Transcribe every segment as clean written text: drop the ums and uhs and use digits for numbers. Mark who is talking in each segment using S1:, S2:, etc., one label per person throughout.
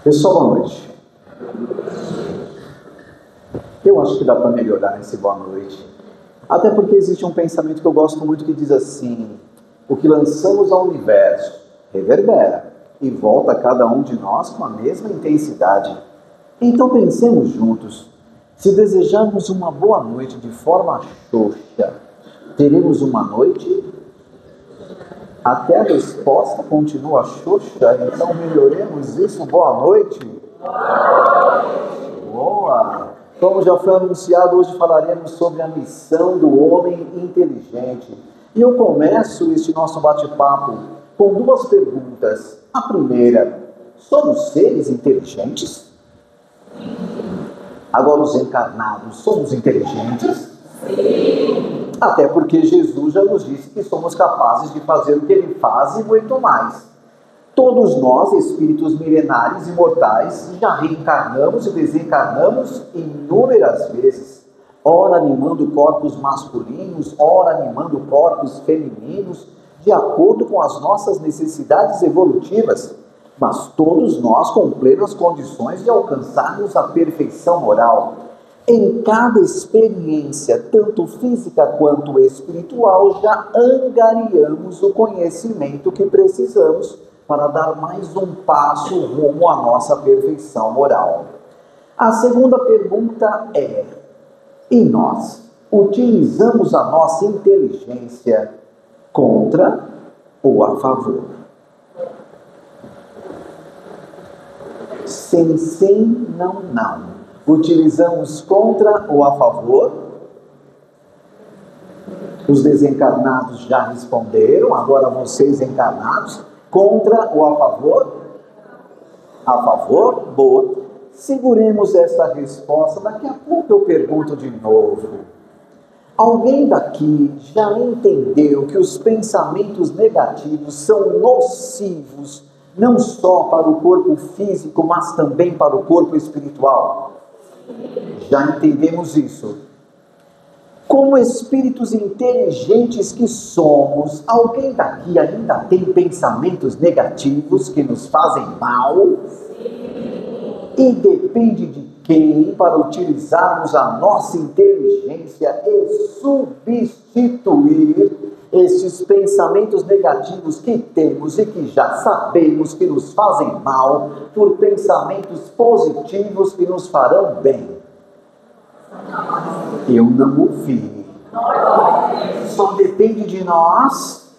S1: Pessoal, boa noite. Eu acho que dá para melhorar esse boa noite. Até porque existe um pensamento que eu gosto muito que diz assim: o que lançamos ao universo reverbera e volta a cada um de nós com a mesma intensidade. Então pensemos juntos. Se desejarmos uma boa noite de forma xoxa, teremos uma noite? Até a resposta continua xoxa, então melhoremos isso. Boa noite. Boa! Como já foi anunciado, hoje falaremos sobre a missão do homem inteligente. E eu começo este nosso bate-papo com duas perguntas. A primeira: somos seres inteligentes? Agora, os encarnados, somos inteligentes? Sim. Até porque Jesus já nos disse que somos capazes de fazer o que Ele faz e muito mais. Todos nós, espíritos milenares e imortais, já reencarnamos e desencarnamos inúmeras vezes, ora animando corpos masculinos, ora animando corpos femininos, de acordo com as nossas necessidades evolutivas, mas todos nós com plenas condições de alcançarmos a perfeição moral. Em cada experiência, tanto física quanto espiritual, já angariamos o conhecimento que precisamos para dar mais um passo rumo à nossa perfeição moral. A segunda pergunta é: e nós utilizamos a nossa inteligência contra ou a favor? Sim, sim, não, não. Utilizamos contra ou a favor? Os desencarnados já responderam, agora vocês encarnados, contra ou a favor? A favor? Boa. Seguremos essa resposta, daqui a pouco eu pergunto de novo. Alguém daqui já entendeu que os pensamentos negativos são nocivos, não só para o corpo físico, mas também para o corpo espiritual? Já entendemos isso. Como espíritos inteligentes que somos, alguém daqui ainda tem pensamentos negativos que nos fazem mal? E depende de quem para utilizarmos a nossa inteligência e substituir esses pensamentos negativos que temos e que já sabemos que nos fazem mal por pensamentos positivos que nos farão bem. Eu não ouvi. Só depende de nós.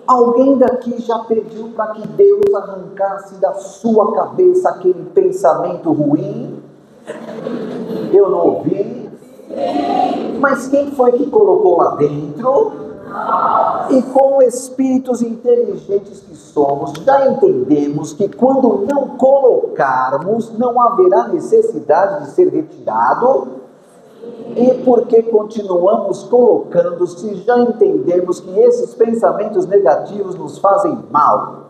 S1: Alguém daqui já pediu para que Deus arrancasse da sua cabeça aquele pensamento ruim? Eu não ouvi. Mas quem foi que colocou lá dentro? E como espíritos inteligentes que somos, já entendemos que quando não colocarmos, não haverá necessidade de ser retirado. E por que continuamos colocando, se já entendemos que esses pensamentos negativos nos fazem mal?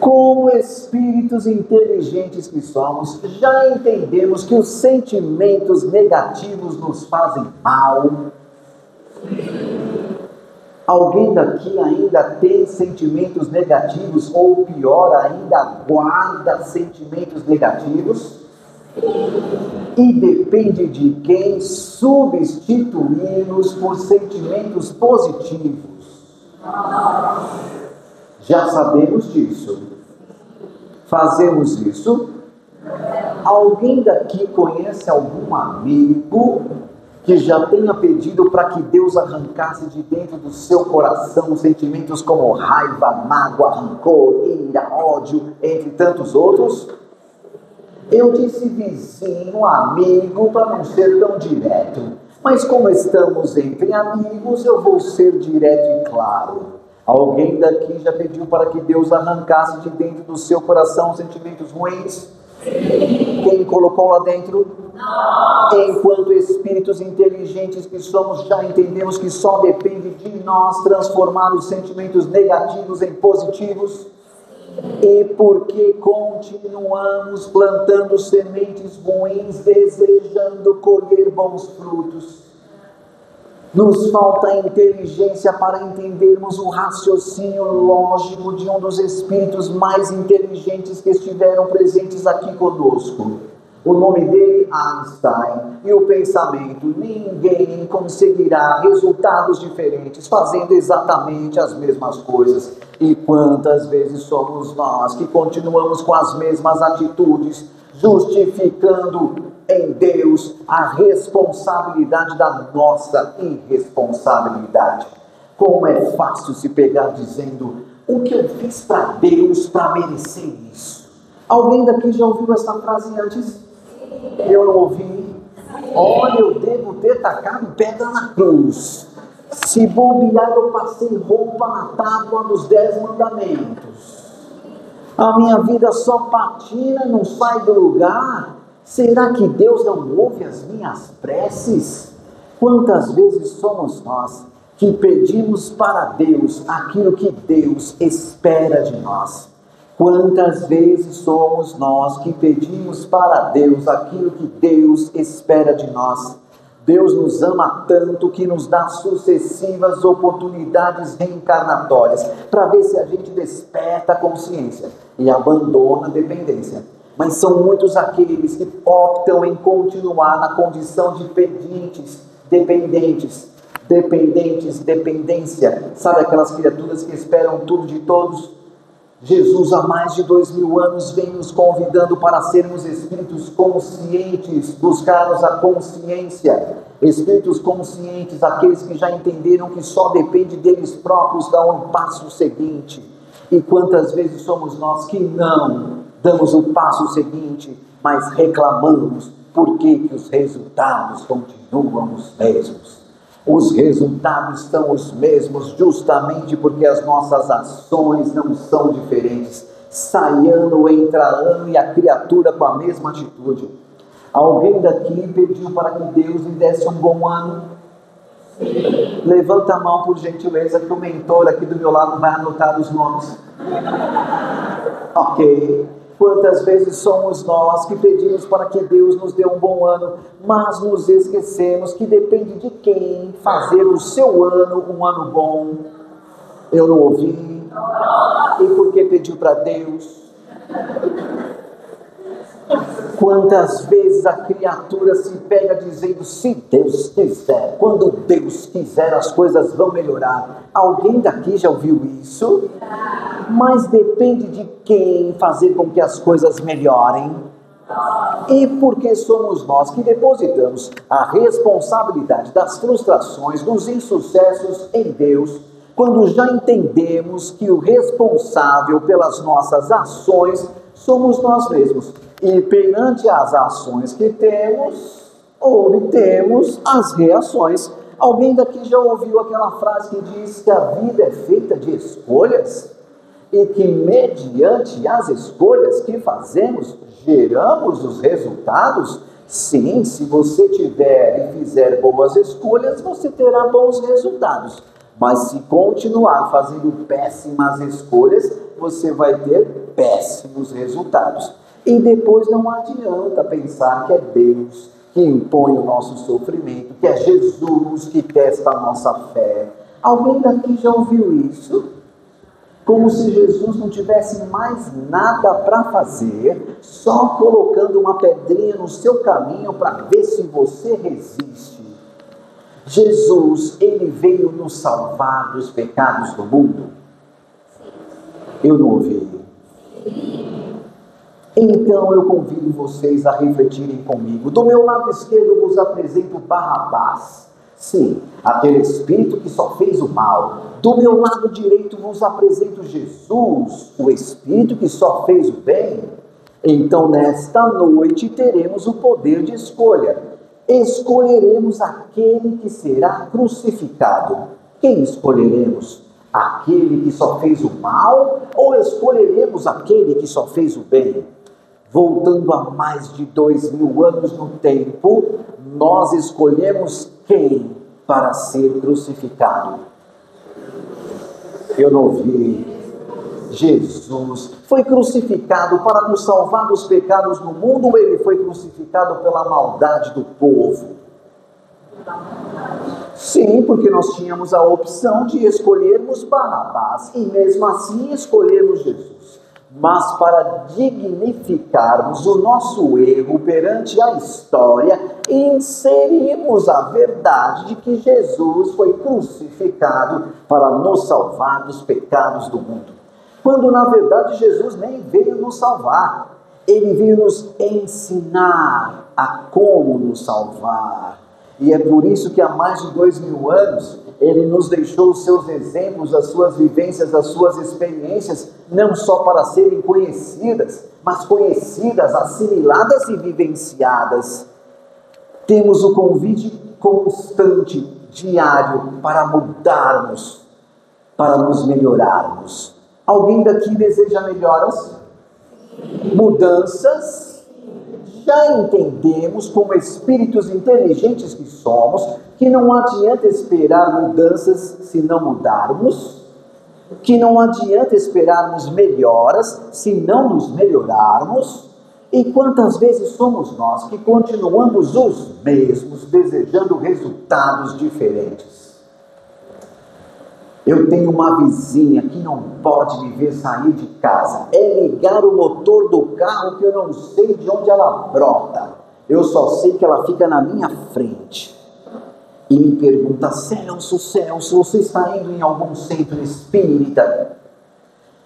S1: Como espíritos inteligentes que somos, já entendemos que os sentimentos negativos nos fazem mal. Alguém daqui ainda tem sentimentos negativos, ou pior ainda, guarda sentimentos negativos? E depende de quem substituí-los por sentimentos positivos. Já sabemos disso. Fazemos isso? Alguém daqui conhece algum amigo que já tenha pedido para que Deus arrancasse de dentro do seu coração sentimentos como raiva, mágoa, rancor, ira, ódio, entre tantos outros? Eu disse vizinho, amigo, para não ser tão direto. Mas como estamos entre amigos, eu vou ser direto e claro. Alguém daqui já pediu para que Deus arrancasse de dentro do seu coração sentimentos ruins? Sim. Quem colocou lá dentro? Nós. Enquanto espíritos inteligentes que somos, já entendemos que só depende de nós transformar os sentimentos negativos em positivos. E porque continuamos plantando sementes ruins, desejando colher bons frutos? Nos falta inteligência para entendermos o raciocínio lógico de um dos espíritos mais inteligentes que estiveram presentes aqui conosco. O nome dele, Einstein, e o pensamento: ninguém conseguirá resultados diferentes fazendo exatamente as mesmas coisas. E quantas vezes somos nós que continuamos com as mesmas atitudes, justificando em Deus a responsabilidade da nossa irresponsabilidade. Como é fácil se pegar dizendo: o que eu fiz para Deus para merecer isso? Alguém daqui já ouviu essa frase antes? Eu não ouvi. Olha, eu devo ter tacado pedra na cruz. Se bobear, eu passei roupa na tábua dos 10 mandamentos. A minha vida só patina, não sai do lugar. Será que Deus não ouve as minhas preces? Quantas vezes somos nós que pedimos para Deus aquilo que Deus espera de nós? Quantas vezes somos nós que pedimos para Deus aquilo que Deus espera de nós? Deus nos ama tanto que nos dá sucessivas oportunidades reencarnatórias para ver se a gente desperta a consciência e abandona a dependência. Mas são muitos aqueles que optam em continuar na condição de dependência. Sabe aquelas criaturas que esperam tudo de todos? Jesus, há mais de 2000 anos, vem nos convidando para sermos espíritos conscientes, buscarmos a consciência. Espíritos conscientes, aqueles que já entenderam que só depende deles próprios dar um passo seguinte. E quantas vezes somos nós que não damos o passo seguinte, mas reclamamos porque os resultados continuam os mesmos. Os resultados são os mesmos justamente porque as nossas ações não são diferentes. Sai ano, entra ano e a criatura com a mesma atitude. Alguém daqui pediu para que Deus lhe desse um bom ano? Sim. Levanta a mão por gentileza que o mentor aqui do meu lado vai anotar os nomes. Ok. Quantas vezes somos nós que pedimos para que Deus nos dê um bom ano, mas nos esquecemos que depende de quem fazer o seu ano um ano bom? Eu não ouvi. E por que pediu para Deus? Quantas vezes a criatura se pega dizendo: se Deus quiser, quando Deus quiser as coisas vão melhorar. Alguém daqui já ouviu isso? Mas depende de quem fazer com que as coisas melhorem. E porque somos nós que depositamos a responsabilidade das frustrações, dos insucessos em Deus, quando já entendemos que o responsável pelas nossas ações somos nós mesmos. E perante as ações que temos, obtemos as reações. Alguém daqui já ouviu aquela frase que diz que a vida é feita de escolhas? E que mediante as escolhas que fazemos, geramos os resultados? Sim, se você tiver e fizer boas escolhas, você terá bons resultados. Mas se continuar fazendo péssimas escolhas, você vai ter péssimos resultados. E depois não adianta pensar que é Deus que impõe o nosso sofrimento, que é Jesus que testa a nossa fé. Alguém daqui já ouviu isso? Como se Jesus não tivesse mais nada para fazer, só colocando uma pedrinha no seu caminho para ver se você resiste. Jesus, ele veio nos salvar dos pecados do mundo? Eu não ouvi. Então eu convido vocês a refletirem comigo. Do meu lado esquerdo eu vos apresento Barrabás. Sim, aquele espírito que só fez o mal. Do meu lado direito vos apresento Jesus, o espírito que só fez o bem. Então nesta noite teremos o poder de escolha. Escolheremos aquele que será crucificado. Quem escolheremos? Aquele que só fez o mal ou escolheremos aquele que só fez o bem? Voltando a mais de 2000 anos no tempo, nós escolhemos quem para ser crucificado? Eu não vi. Jesus foi crucificado para nos salvar dos pecados do mundo, ou ele foi crucificado pela maldade do povo? Sim, porque nós tínhamos a opção de escolhermos Barrabás e mesmo assim escolhermos Jesus. Mas para dignificarmos o nosso erro perante a história, inserimos a verdade de que Jesus foi crucificado para nos salvar dos pecados do mundo. Quando na verdade Jesus nem veio nos salvar, ele veio nos ensinar a como nos salvar. E é por isso que há mais de 2000 anos, ele nos deixou os seus exemplos, as suas vivências, as suas experiências, não só para serem conhecidas, mas conhecidas, assimiladas e vivenciadas. Temos o convite constante, diário, para mudarmos, para nos melhorarmos. Alguém daqui deseja melhoras? Mudanças? Já entendemos, como espíritos inteligentes que somos, que não adianta esperar mudanças se não mudarmos, que não adianta esperarmos melhoras se não nos melhorarmos. E quantas vezes somos nós que continuamos os mesmos, desejando resultados diferentes? Eu tenho uma vizinha que não pode me ver sair de casa. É ligar o motor do carro que eu não sei de onde ela brota. Eu só sei que ela fica na minha frente. E me pergunta: Celso, você está indo em algum centro espírita?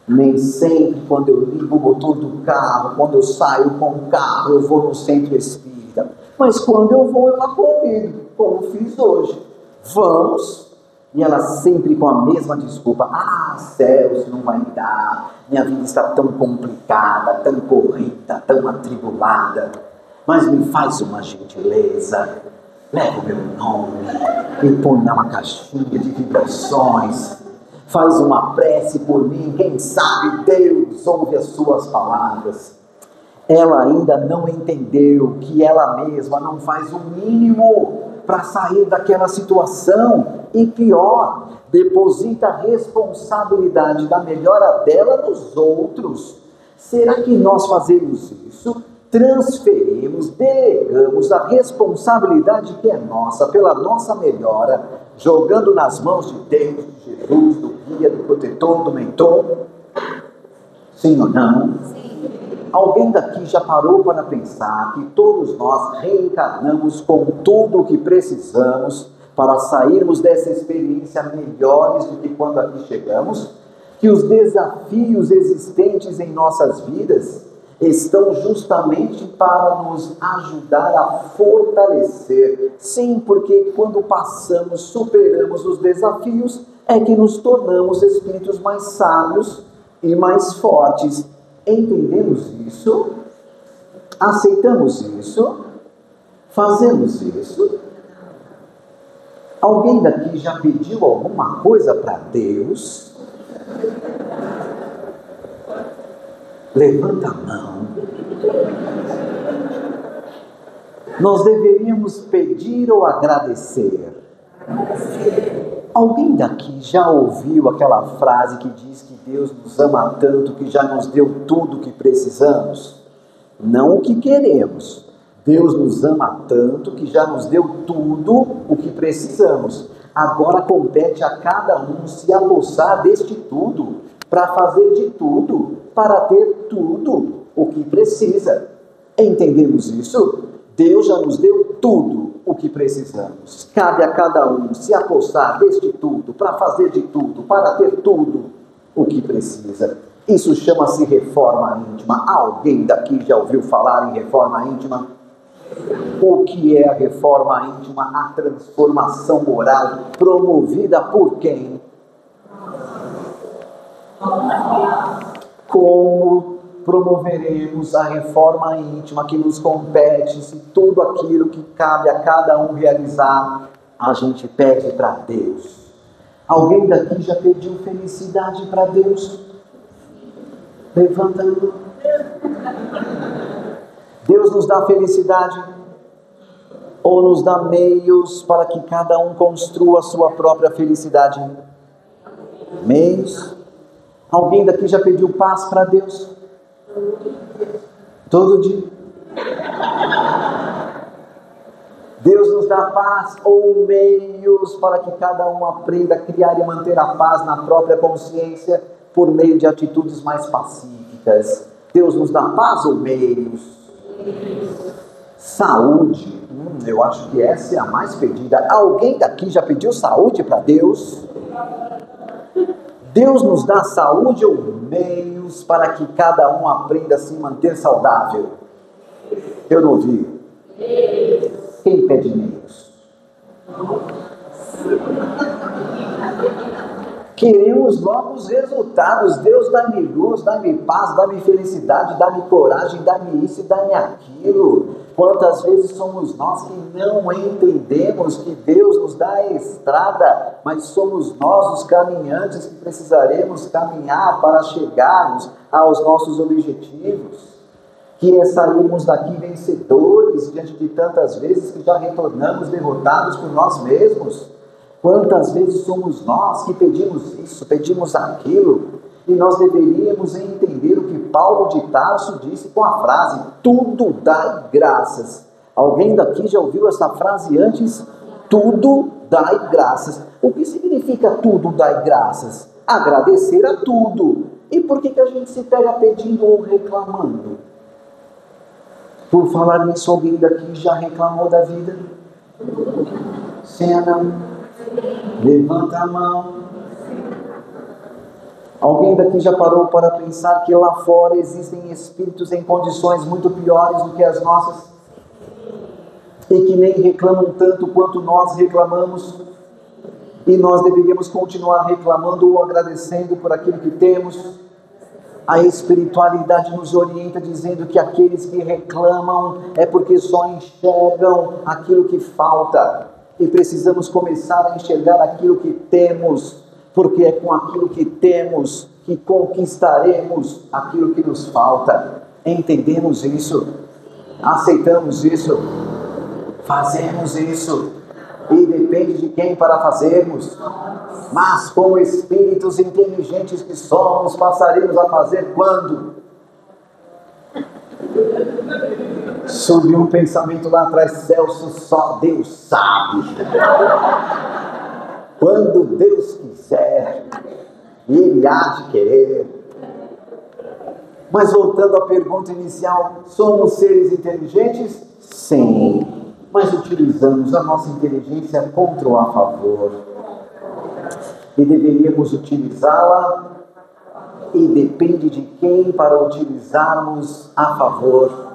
S1: Nem sempre quando eu ligo o motor do carro, quando eu saio com o carro, eu vou no centro espírita. Mas quando eu vou, eu a convido, como fiz hoje. Vamos. E ela sempre com a mesma desculpa: Celso, não vai dar, minha vida está tão complicada, tão corrida, tão atribulada, mas me faz uma gentileza, leva o meu nome, me põe numa caixinha de vibrações, faz uma prece por mim, quem sabe Deus ouve as suas palavras. Ela ainda não entendeu que ela mesma não faz o mínimo para sair daquela situação. E pior, deposita a responsabilidade da melhora dela nos outros. Será que nós fazemos isso? Transferimos, delegamos a responsabilidade que é nossa, pela nossa melhora, jogando nas mãos de Deus, de Jesus, do guia, do protetor, do mentor? Sim ou não? Sim. Alguém daqui já parou para pensar que todos nós reencarnamos com tudo o que precisamos para sairmos dessa experiência melhores do que quando aqui chegamos? Que os desafios existentes em nossas vidas estão justamente para nos ajudar a fortalecer. Sim, porque quando passamos, superamos os desafios, é que nos tornamos espíritos mais sábios e mais fortes. Entendemos isso? Aceitamos isso? Fazemos isso? Alguém daqui já pediu alguma coisa para Deus? Levanta a mão. Nós deveríamos pedir ou agradecer? Alguém daqui já ouviu aquela frase que diz que Deus nos ama tanto que já nos deu tudo o que precisamos? Não o que queremos. Deus nos ama tanto que já nos deu tudo o que precisamos. Agora compete a cada um se apossar deste tudo, para fazer de tudo, para ter tudo o que precisa. Entendemos isso? Deus já nos deu tudo o que precisamos. Cabe a cada um se apossar deste tudo, para fazer de tudo, para ter tudo o que precisa. Isso chama-se reforma íntima. Alguém daqui já ouviu falar em reforma íntima? O que é a reforma íntima? A transformação moral promovida por quem? Como promoveremos a reforma íntima que nos compete se tudo aquilo que cabe a cada um realizar, a gente pede para Deus? Alguém daqui já pediu felicidade para Deus? Levanta a mão. Deus nos dá felicidade ou nos dá meios para que cada um construa a sua própria felicidade? Meios. Alguém daqui já pediu paz para Deus? Todo dia. Deus nos da paz ou meios para que cada um aprenda a criar e manter a paz na própria consciência por meio de atitudes mais pacíficas. Deus nos dá paz ou meios? Saúde. Eu acho que essa é a mais pedida. Alguém daqui já pediu saúde para Deus? Deus nos dá saúde ou meios para que cada um aprenda a se manter saudável? Eu não ouvi. Quem pede meios? Queremos logo os resultados. Deus, dá-me luz, dá-me paz, dá-me felicidade, dá-me coragem, dá-me isso e dá-me aquilo. Quantas vezes somos nós que não entendemos que Deus nos dá a estrada, mas somos nós os caminhantes que precisaremos caminhar para chegarmos aos nossos objetivos. Que é sairmos daqui vencedores diante de tantas vezes que já retornamos derrotados por nós mesmos. Quantas vezes somos nós que pedimos isso, pedimos aquilo, e nós deveríamos entender o que Paulo de Tarso disse com a frase: tudo dai graças. Alguém daqui já ouviu essa frase antes? Tudo dai graças. O que significa tudo dai graças? Agradecer a tudo. E por que a gente se pega pedindo ou reclamando? Por falar nisso, alguém daqui já reclamou da vida? Sim ou não? Levanta a mão. Alguém daqui já parou para pensar que lá fora existem espíritos em condições muito piores do que as nossas? E que nem reclamam tanto quanto nós reclamamos? E nós deveríamos continuar reclamando ou agradecendo por aquilo que temos? A espiritualidade nos orienta dizendo que aqueles que reclamam é porque só enxergam aquilo que falta. E precisamos começar a enxergar aquilo que temos, porque é com aquilo que temos que conquistaremos aquilo que nos falta. Entendemos isso? Aceitamos isso? Fazemos isso? E depende de quem para fazermos. Mas como espíritos inteligentes que somos, passaremos a fazer quando? Subiu um pensamento lá atrás: Celso, só Deus sabe. Quando Deus quiser, Ele há de querer. Mas voltando à pergunta inicial, somos seres inteligentes? Sim. Mas utilizamos a nossa inteligência contra ou a favor? E deveríamos utilizá-la, e depende de quem para utilizarmos a favor.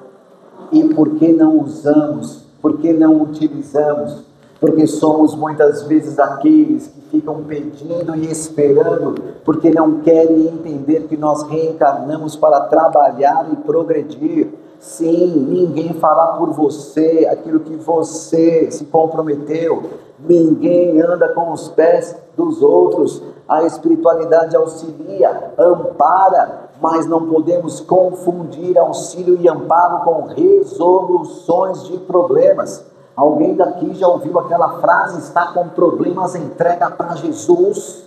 S1: E por que não usamos? Por que não utilizamos? Porque somos muitas vezes aqueles que ficam pedindo e esperando, porque não querem entender que nós reencarnamos para trabalhar e progredir. Sim, ninguém fará por você aquilo que você se comprometeu. Ninguém anda com os pés dos outros. A espiritualidade auxilia, ampara, mas não podemos confundir auxílio e amparo com resoluções de problemas. Alguém daqui já ouviu aquela frase: está com problemas, entrega para Jesus?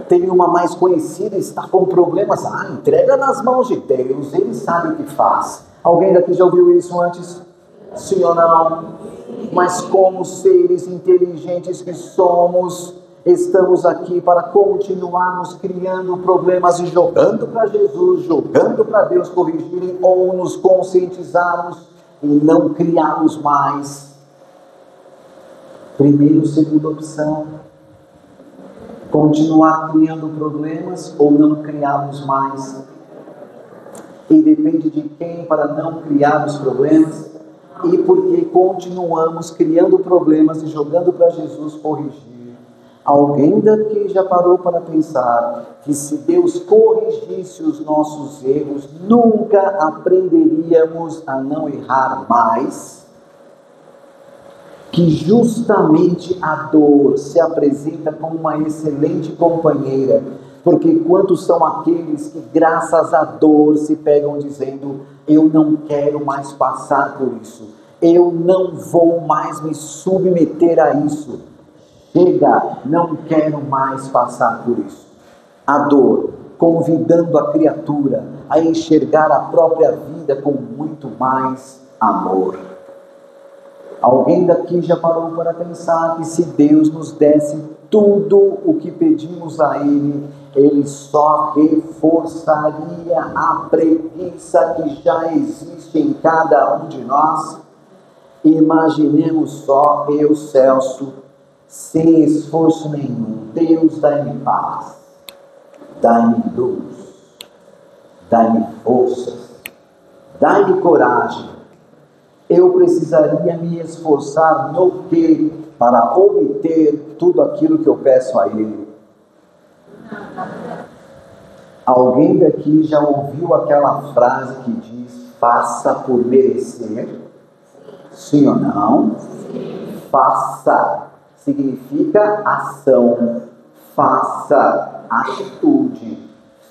S1: Tem uma mais conhecida: está com problemas, entrega nas mãos de Deus, Ele sabe o que faz. Alguém daqui já ouviu isso antes? Sim ou não? Mas como seres inteligentes que somos, estamos aqui para continuarmos criando problemas e jogando para Jesus, jogando para Deus corrigirem, ou nos conscientizarmos e não criarmos mais. Primeiro, segunda opção: continuar criando problemas ou não criarmos mais. E depende de quem para não criar os problemas, e porque continuamos criando problemas e jogando para Jesus corrigir. Alguém daqui já parou para pensar que se Deus corrigisse os nossos erros, nunca aprenderíamos a não errar mais? Que justamente a dor se apresenta como uma excelente companheira, porque quantos são aqueles que graças à dor se pegam dizendo: eu não quero mais passar por isso, eu não vou mais me submeter a isso, chega, não quero mais passar por isso. A dor convidando a criatura a enxergar a própria vida com muito mais amor. Alguém daqui já parou para pensar que se Deus nos desse tudo o que pedimos a Ele, Ele só reforçaria a preguiça que já existe em cada um de nós? Imaginemos só eu, Celso, sem esforço nenhum. Deus, dai-me paz, dai-me luz, dai-me forças, dai-me coragem. Eu precisaria me esforçar no quê para obter tudo aquilo que eu peço a Ele? Alguém daqui já ouviu aquela frase que diz: faça por merecer? Sim ou não? Faça significa ação, faça atitude,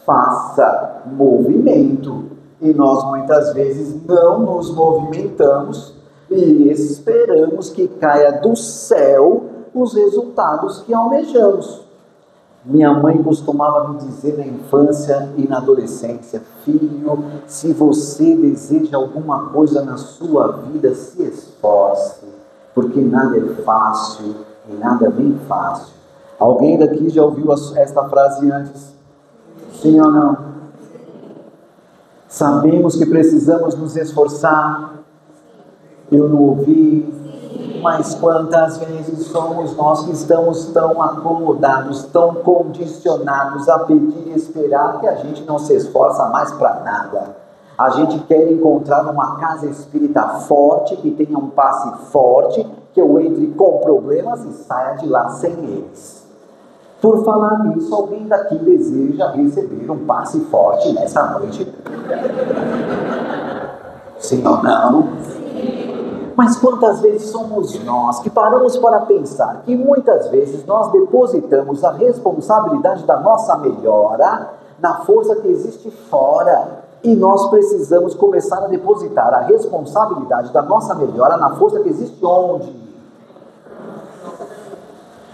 S1: faça movimento. E nós muitas vezes não nos movimentamos e esperamos que caia do céu os resultados que almejamos. Minha mãe costumava me dizer na infância e na adolescência: filho, se você deseja alguma coisa na sua vida, se esforce, porque nada é fácil e nada vem fácil. Alguém daqui já ouviu esta frase antes? Sim ou não? Sabemos que precisamos nos esforçar. Eu não ouvi, mas quantas vezes somos nós que estamos tão acomodados, tão condicionados a pedir e esperar que a gente não se esforça mais para nada. A gente quer encontrar uma casa espírita forte, que tenha um passe forte, que eu entre com problemas e saia de lá sem eles. Por falar nisso, alguém daqui deseja receber um passe forte nessa noite? Sim ou não? Mas quantas vezes somos nós que paramos para pensar que muitas vezes nós depositamos a responsabilidade da nossa melhora na força que existe fora, e nós precisamos começar a depositar a responsabilidade da nossa melhora na força que existe onde?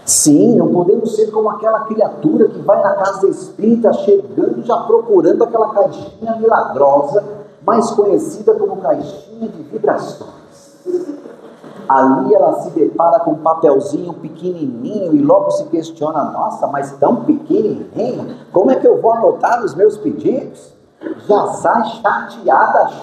S1: Sim, não podemos ser como aquela criatura que vai na casa espírita chegando já procurando aquela caixinha milagrosa, mais conhecida como caixinha de vibrações. Ali ela se depara com um papelzinho pequenininho e logo se questiona: nossa, mas tão pequenininho, como é que eu vou anotar os meus pedidos? Já sai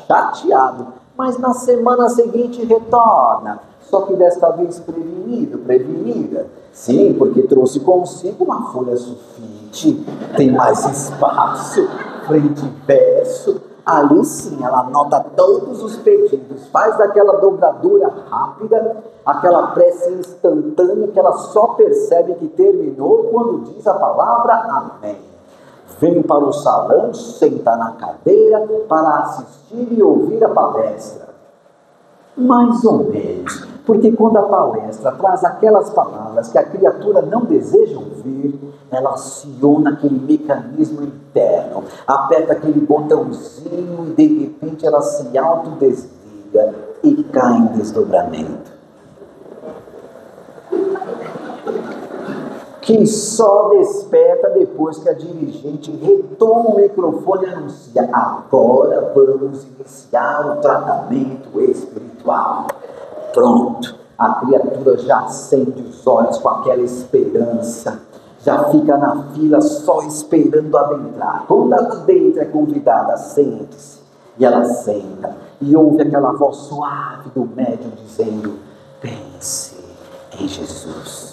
S1: chateado, mas na semana seguinte retorna, só que desta vez prevenida. Sim, porque trouxe consigo uma folha sulfite, tem mais espaço, frente e verso. Ali sim, ela anota todos os pedidos, faz aquela dobradura rápida, aquela prece instantânea que ela só percebe que terminou quando diz a palavra amém. Vem para o salão, senta na cadeira para assistir e ouvir a palestra. Mais ou menos, porque quando a palestra traz aquelas palavras que a criatura não deseja ouvir, ela aciona aquele mecanismo interno, aperta aquele botãozinho e de repente ela se autodesliga e cai em desdobramento. Que só desperta depois que a dirigente retoma o microfone e anuncia: agora vamos iniciar o tratamento espiritual. Pronto, a criatura já acende os olhos com aquela esperança, já fica na fila só esperando adentrar. Quando ela adentra, é convidada: sente-se. E ela senta e ouve aquela voz suave do médium dizendo: pense em Jesus.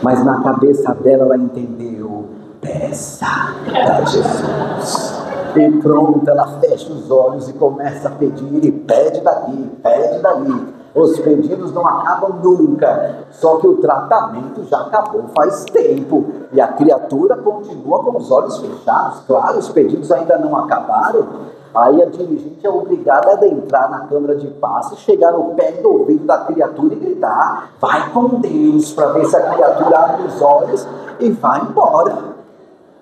S1: Mas na cabeça dela ela entendeu: peça para Jesus. E pronto, ela fecha os olhos e começa a pedir, e pede daqui, pede dali. Os pedidos não acabam nunca, só que o tratamento já acabou faz tempo, e a criatura continua com os olhos fechados. Claro, os pedidos ainda não acabaram. Aí a dirigente é obrigada a adentrar na câmara de passe, chegar no pé do ouvido da criatura e gritar: vai com Deus, para ver se a criatura abre os olhos e vai embora.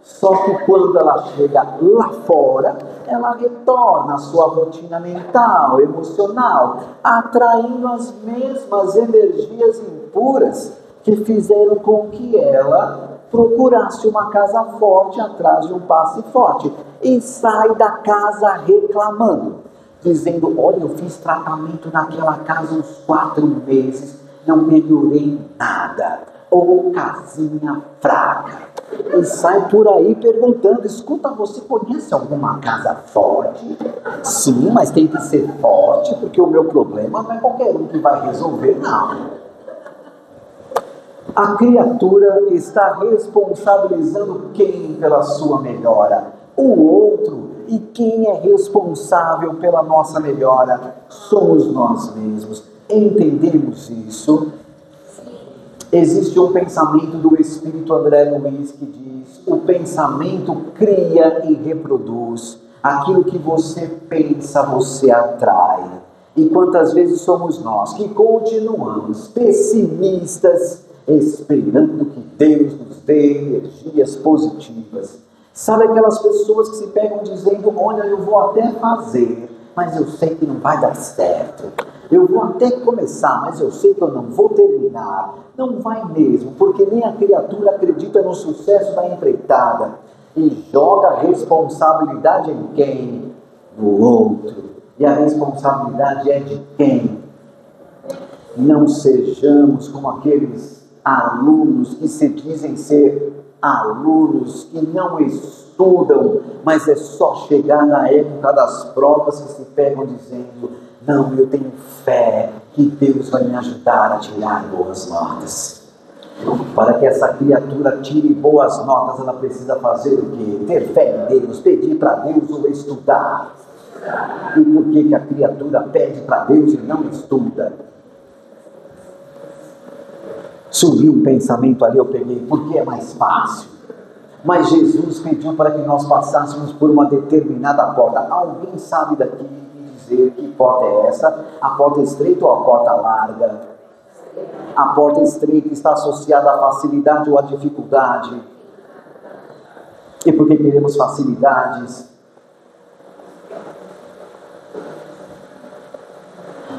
S1: Só que quando ela chega lá fora, ela retorna à sua rotina mental, emocional, atraindo as mesmas energias impuras que fizeram com que ela procurasse uma casa forte atrás de um passe forte, e sai da casa reclamando. dizendo, olha, eu fiz tratamento naquela casa uns 4 meses, não melhorei nada. Ou casinha fraca. E sai por aí perguntando, escuta, você conhece alguma casa forte? Sim, mas tem que ser forte, porque o meu problema não é qualquer um que vai resolver, não. A criatura está responsabilizando quem pela sua melhora? O outro. E quem é responsável pela nossa melhora? Somos nós mesmos. Entendemos isso? Existe um pensamento do Espírito André Luiz que diz: o pensamento cria e reproduz. Aquilo que você pensa, você atrai. E quantas vezes somos nós que continuamos pessimistas, esperando que Deus nos dê energias positivas? Sabe aquelas pessoas que se pegam dizendo, olha, eu vou até fazer, mas eu sei que não vai dar certo. Eu vou até começar, mas eu sei que eu não vou terminar. Não vai mesmo, porque nem a criatura acredita no sucesso da empreitada. E joga a responsabilidade em quem? No outro. E a responsabilidade é de quem? Não sejamos como aqueles alunos que se dizem ser alunos, que não estudam, mas é só chegar na época das provas que se pegam dizendo, não, eu tenho fé que Deus vai me ajudar a tirar boas notas. Para que essa criatura tire boas notas, ela precisa fazer o quê? Ter fé em Deus, pedir para Deus ou estudar. E por que a criatura pede para Deus e não estuda? Surgiu um pensamento ali, eu peguei, porque é mais fácil. Mas Jesus pediu para que nós passássemos por uma determinada porta. Alguém sabe daqui me dizer que porta é essa? A porta estreita ou a porta larga? A porta estreita está associada à facilidade ou à dificuldade? E por que queremos facilidades?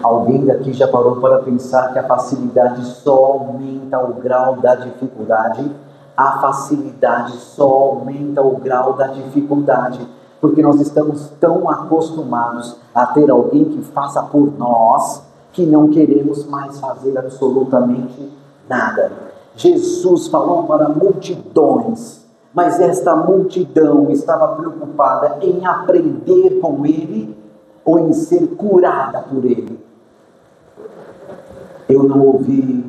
S1: Alguém daqui já parou para pensar que a facilidade só aumenta o grau da dificuldade? A facilidade só aumenta o grau da dificuldade, porque nós estamos tão acostumados a ter alguém que faça por nós, que não queremos mais fazer absolutamente nada. Jesus falou para multidões, mas esta multidão estava preocupada em aprender com Ele ou em ser curada por Ele. Eu não ouvi.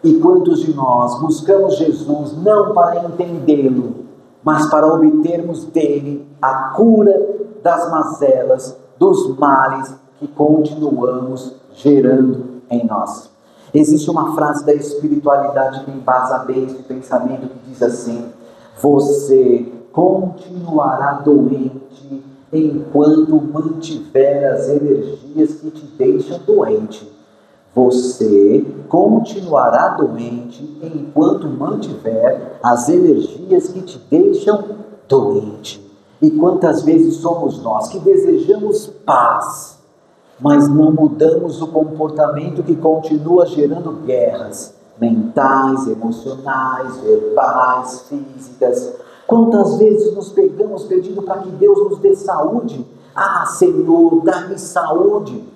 S1: E quantos de nós buscamos Jesus não para entendê-lo, mas para obtermos dele a cura das mazelas, dos males que continuamos gerando em nós? Existe uma frase da espiritualidade que embasa bem esse pensamento, que diz assim: você continuará doente enquanto mantiver as energias que te deixam doente. Você continuará doente enquanto mantiver as energias que te deixam doente. E quantas vezes somos nós que desejamos paz, mas não mudamos o comportamento que continua gerando guerras mentais, emocionais, verbais, físicas? Quantas vezes nos pegamos pedindo para que Deus nos dê saúde? Ah, Senhor, dá-me saúde.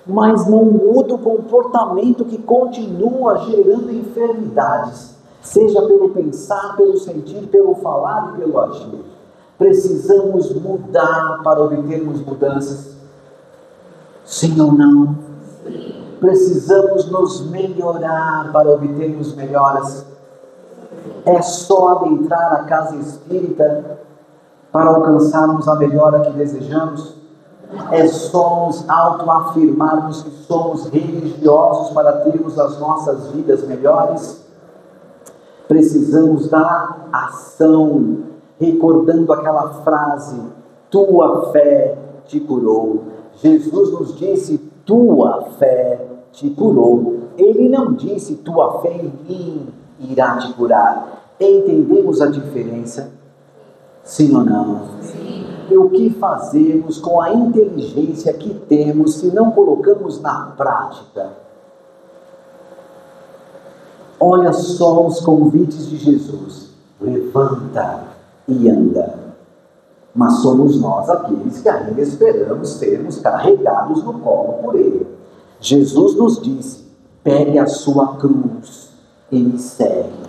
S1: Mas não muda o comportamento que continua gerando enfermidades, seja pelo pensar, pelo sentir, pelo falar e pelo agir. Precisamos mudar para obtermos mudanças? Sim ou não? Precisamos nos melhorar para obtermos melhoras? É só adentrar a casa espírita para alcançarmos a melhora que desejamos? É só nos autoafirmarmos que somos religiosos para termos as nossas vidas melhores? Precisamos da ação, recordando aquela frase, tua fé te curou. Jesus nos disse, tua fé te curou. Ele não disse, tua fé em mim irá te curar. Entendemos a diferença? Sim ou não? Sim. E o que fazemos com a inteligência que temos se não colocamos na prática? Olha só os convites de Jesus. Levanta e anda. mas somos nós aqueles que ainda esperamos sermos carregados no colo por Ele. Jesus nos disse: pegue a sua cruz e me segue.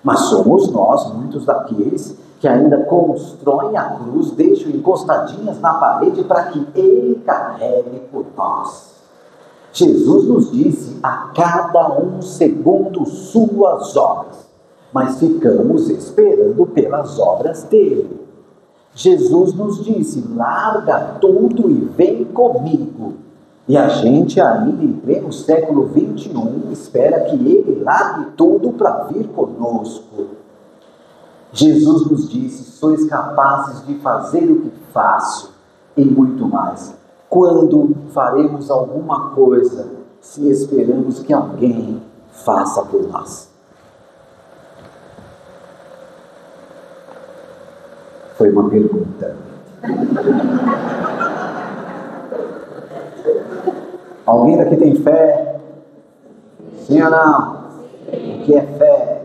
S1: Mas somos nós, muitos daqueles que ainda constroem a cruz, deixam encostadinhas na parede para que Ele carregue por nós. Jesus nos disse: a cada um segundo suas obras, mas ficamos esperando pelas obras dele. Jesus nos disse: larga tudo e vem comigo. E a gente ainda em pleno século 21 espera que ele largue tudo para vir conosco. Jesus nos disse: sois capazes de fazer o que faço e muito mais. Quando faremos alguma coisa se esperamos que alguém faça por nós? Foi uma pergunta. Alguém daqui tem fé? Sim ou não? O que é fé?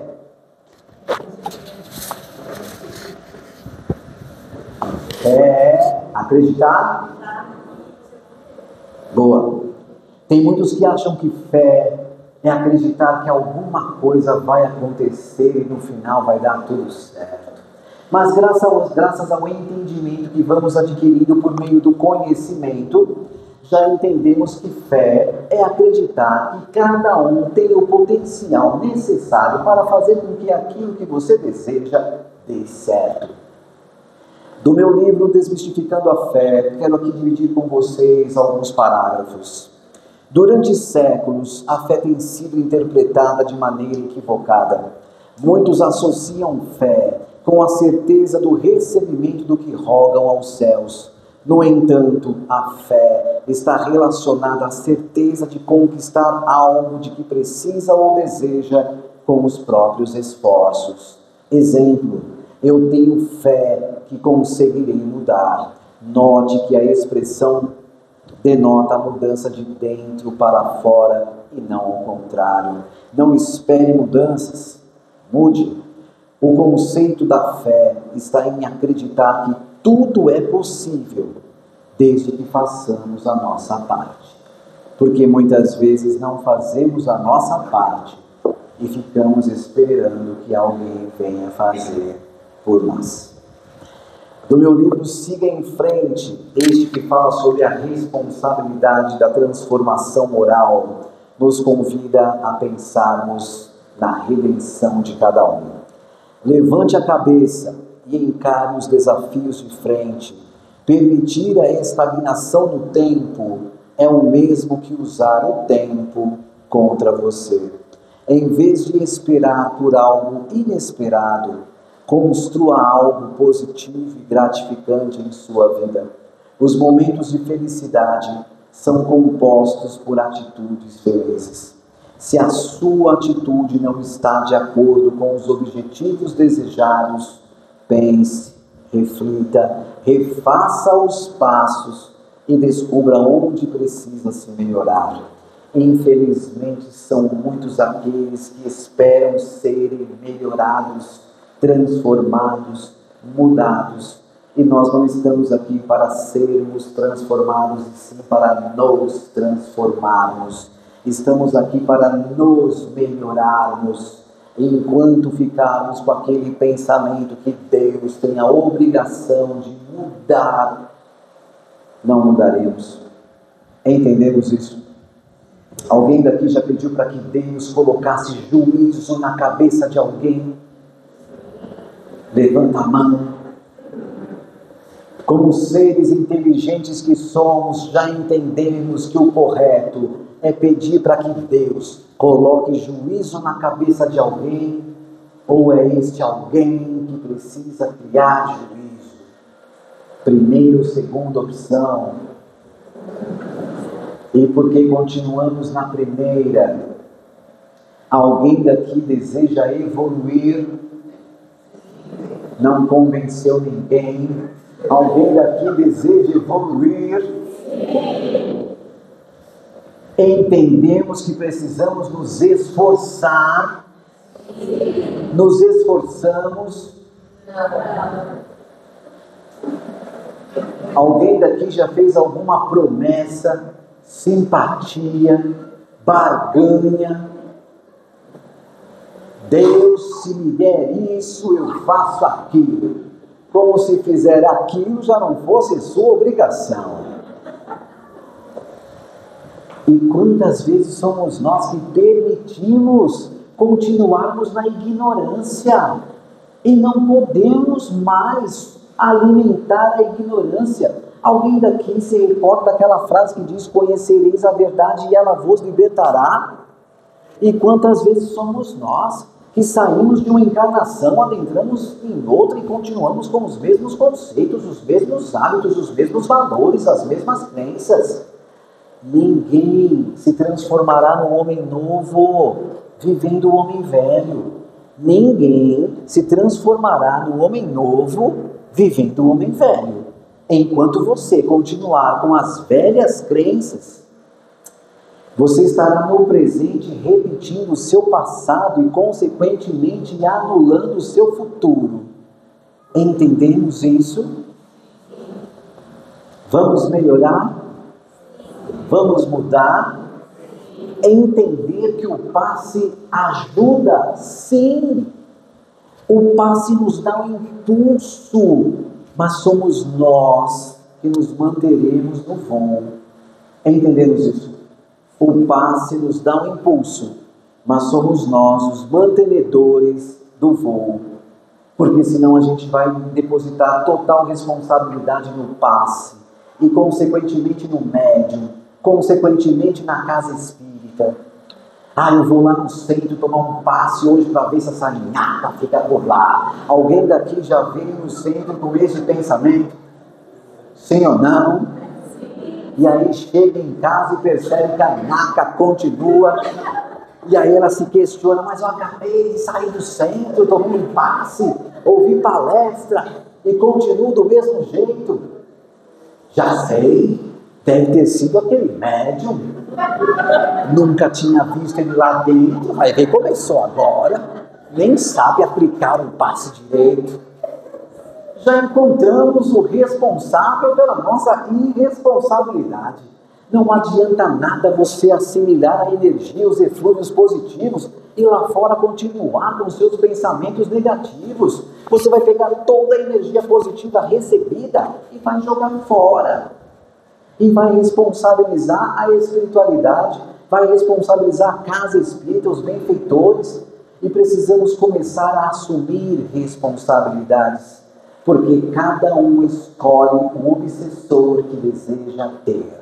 S1: Fé é acreditar? Boa. Tem muitos que acham que fé é acreditar que alguma coisa vai acontecer e no final vai dar tudo certo. Mas graças ao entendimento que vamos adquirindo por meio do conhecimento, já entendemos que fé é acreditar que cada um tem o potencial necessário para fazer com que aquilo que você deseja dê certo. Do meu livro Desmistificando a Fé, quero aqui dividir com vocês alguns parágrafos. Durante séculos, a fé tem sido interpretada de maneira equivocada. Muitos associam fé com a certeza do recebimento do que rogam aos céus. No entanto, a fé está relacionada à certeza de conquistar algo de que precisa ou deseja com os próprios esforços. Exemplo: eu tenho fé que conseguirei mudar. Note que a expressão denota a mudança de dentro para fora e não ao contrário. Não espere mudanças, mude. O conceito da fé está em acreditar que tudo é possível, desde que façamos a nossa parte. Porque muitas vezes não fazemos a nossa parte e ficamos esperando que alguém venha fazer por nós. Do meu livro Siga em Frente, este que fala sobre a responsabilidade da transformação moral, nos convida a pensarmos na redenção de cada um. Levante a cabeça e encare os desafios de frente. Permitir a estagnação no tempo é o mesmo que usar o tempo contra você. Em vez de esperar por algo inesperado, construa algo positivo e gratificante em sua vida. Os momentos de felicidade são compostos por atitudes felizes. Se a sua atitude não está de acordo com os objetivos desejados, pense, reflita, refaça os passos e descubra onde precisa se melhorar. Infelizmente, são muitos aqueles que esperam serem melhorados, transformados, mudados. E nós não estamos aqui para sermos transformados, e sim para nos transformarmos. Estamos aqui para nos melhorarmos. Enquanto ficarmos com aquele pensamento que Deus tem a obrigação de mudar, não mudaremos. Entendemos isso? Alguém daqui já pediu para que Deus colocasse juízo na cabeça de alguém? Levanta a mão. Como seres inteligentes que somos, já entendemos que o correto é pedir para que Deus coloque juízo na cabeça de alguém, ou é este alguém que precisa criar juízo? Primeira ou segunda opção? E porque continuamos na primeira, alguém daqui deseja evoluir? Não convenceu ninguém? Alguém daqui deseja evoluir? Entendemos que precisamos nos esforçar. Nos esforçamos. Alguém daqui já fez alguma promessa, simpatia, barganha? Deus, se me der isso, eu faço aquilo. Como se fizer aquilo já não fosse sua obrigação. E quantas vezes somos nós que permitimos continuarmos na ignorância e não podemos mais alimentar a ignorância? Alguém daqui se recorda daquela frase que diz: conhecereis a verdade e ela vos libertará? E quantas vezes somos nós que saímos de uma encarnação, adentramos em outra e continuamos com os mesmos conceitos, os mesmos hábitos, os mesmos valores, as mesmas crenças? Ninguém se transformará no homem novo vivendo o homem velho. Ninguém se transformará no homem novo vivendo o homem velho. Enquanto você continuar com as velhas crenças, você estará no presente repetindo o seu passado e, consequentemente, anulando o seu futuro. Entendemos isso? Vamos melhorar? Vamos mudar? Entender que o passe ajuda? Sim! O passe nos dá um impulso, mas somos nós que nos manteremos no voo. Entendemos isso? O passe nos dá um impulso, mas somos nós os mantenedores do voo. Porque senão a gente vai depositar total responsabilidade no passe e, consequentemente, no médium, consequentemente, na casa espírita. Eu vou lá no centro tomar um passe hoje para ver se essa nhaca fica por lá. Alguém daqui já veio no centro com esse pensamento? Sim ou não? E aí chega em casa e percebe que a nhaca continua. E aí ela se questiona: mas eu acabei de sair do centro, tomei um passe, ouvi palestra e continuo do mesmo jeito. Já sei, deve ter sido aquele médium. Nunca tinha visto ele lá dentro, vai ver, começou agora, nem sabe aplicar um passe direito. Já encontramos o responsável pela nossa irresponsabilidade. Não adianta nada você assimilar a energia, os eflúvios positivos e lá fora continuar com seus pensamentos negativos. Você vai pegar toda a energia positiva recebida e vai jogar fora. E vai responsabilizar a espiritualidade, vai responsabilizar a casa espírita, os benfeitores. E precisamos começar a assumir responsabilidades, porque cada um escolhe o obsessor que deseja ter.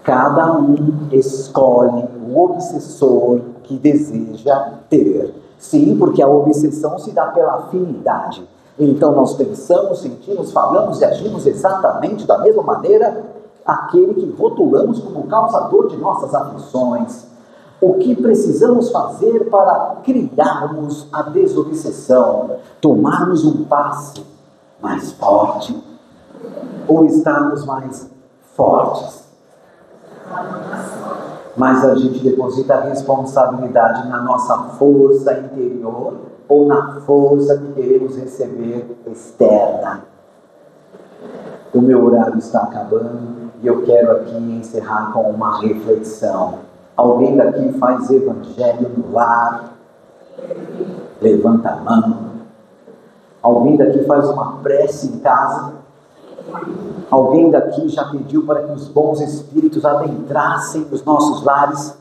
S1: Cada um escolhe o obsessor que deseja ter. Sim, porque a obsessão se dá pela afinidade. Então nós pensamos, sentimos, falamos e agimos exatamente da mesma maneira aquele que rotulamos como causador de nossas aflições. O que precisamos fazer para criarmos a desobsessão? Tomarmos um passe mais forte ou estarmos mais fortes? Mas a gente deposita a responsabilidade na nossa força interior ou na força que queremos receber externa. O meu horário está acabando e eu quero aqui encerrar com uma reflexão. Alguém daqui faz evangelho no lar? Levanta a mão. Alguém daqui faz uma prece em casa? Alguém daqui já pediu para que os bons espíritos adentrassem os nossos lares,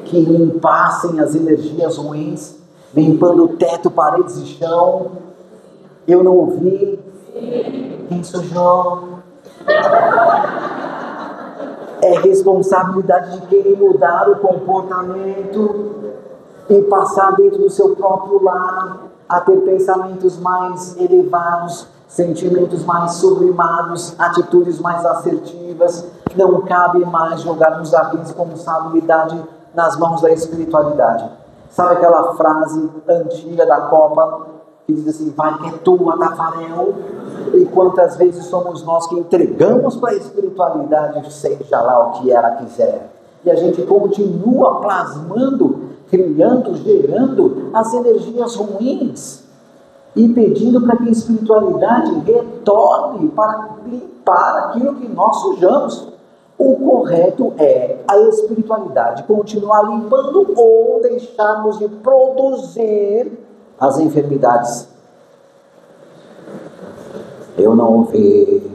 S1: que limpassem as energias ruins, limpando o teto, paredes e chão? Eu não ouvi. Quem sujou? É responsabilidade de quem mudar o comportamento e passar dentro do seu próprio lar a ter pensamentos mais elevados, sentimentos mais sublimados, atitudes mais assertivas. Não cabe mais jogarmos a responsabilidade nas mãos da espiritualidade. Sabe aquela frase antiga da Copa que diz assim: vai que é tua, Tafarel? E quantas vezes somos nós que entregamos para a espiritualidade, seja lá o que ela quiser, e a gente continua plasmando, criando, gerando as energias ruins. e pedindo para que a espiritualidade retorne para limpar aquilo que nós sujamos. O correto é a espiritualidade continuar limpando ou deixarmos de produzir as enfermidades. Eu não ouvi.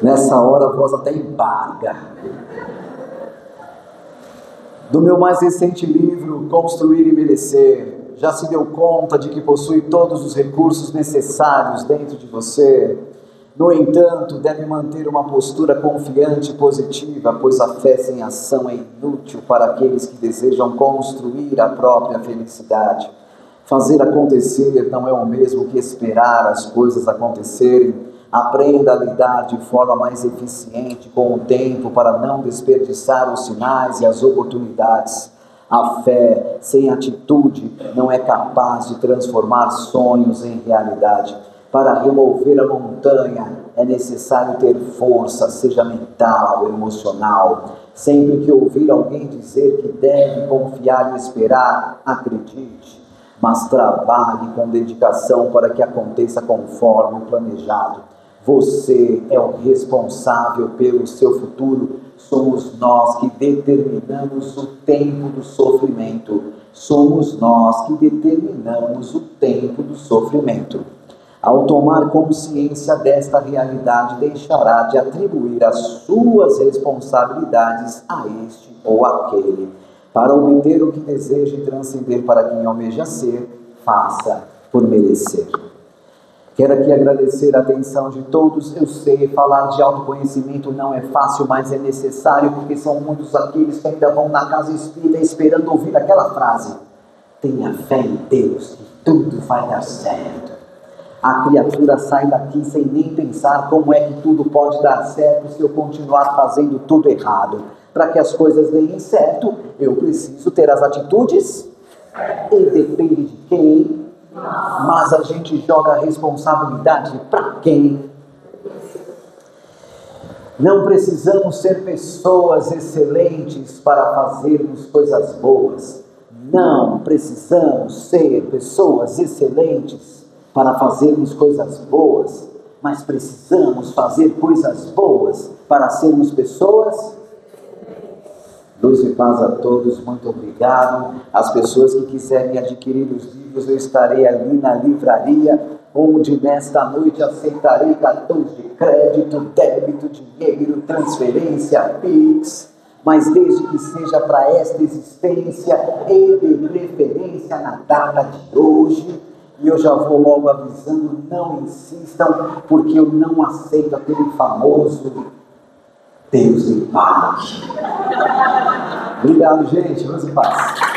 S1: Nessa hora a voz até embarga. Do meu mais recente livro, Construir e Merecer, já se deu conta de que possui todos os recursos necessários dentro de você. No entanto, deve manter uma postura confiante e positiva, pois a fé sem ação é inútil para aqueles que desejam construir a própria felicidade. Fazer acontecer não é o mesmo que esperar as coisas acontecerem. Aprenda a lidar de forma mais eficiente com o tempo para não desperdiçar os sinais e as oportunidades. A fé sem atitude não é capaz de transformar sonhos em realidade. Para remover a montanha é necessário ter força, seja mental ou emocional. Sempre que ouvir alguém dizer que deve confiar e esperar, acredite, mas trabalhe com dedicação para que aconteça conforme o planejado. Você é o responsável pelo seu futuro. Somos nós que determinamos o tempo do sofrimento. Somos nós que determinamos o tempo do sofrimento. Ao tomar consciência desta realidade, deixará de atribuir as suas responsabilidades a este ou aquele. Para obter o que deseja e transcender para quem almeja ser, faça por merecer. Quero aqui agradecer a atenção de todos. Eu sei, falar de autoconhecimento não é fácil, mas é necessário, porque são muitos aqueles que ainda vão na casa espírita esperando ouvir aquela frase: tenha fé em Deus que tudo vai dar certo. A criatura sai daqui sem nem pensar como é que tudo pode dar certo se eu continuar fazendo tudo errado. Para que as coisas deem certo, eu preciso ter as atitudes, e depende de quem, mas a gente joga a responsabilidade para quem? Não precisamos ser pessoas excelentes para fazermos coisas boas. Não precisamos ser pessoas excelentes para fazermos coisas boas, mas precisamos fazer coisas boas para sermos pessoas. Luz e paz a todos, muito obrigado. As pessoas que quiserem adquirir os livros, eu estarei ali na livraria, onde nesta noite aceitarei cartões de crédito, débito, dinheiro, transferência, Pix, mas desde que seja para esta existência e de preferência na data de hoje. E eu já vou logo avisando, não insistam, porque eu não aceito aquele famoso Deus e paz. Obrigado, gente. Deus e paz.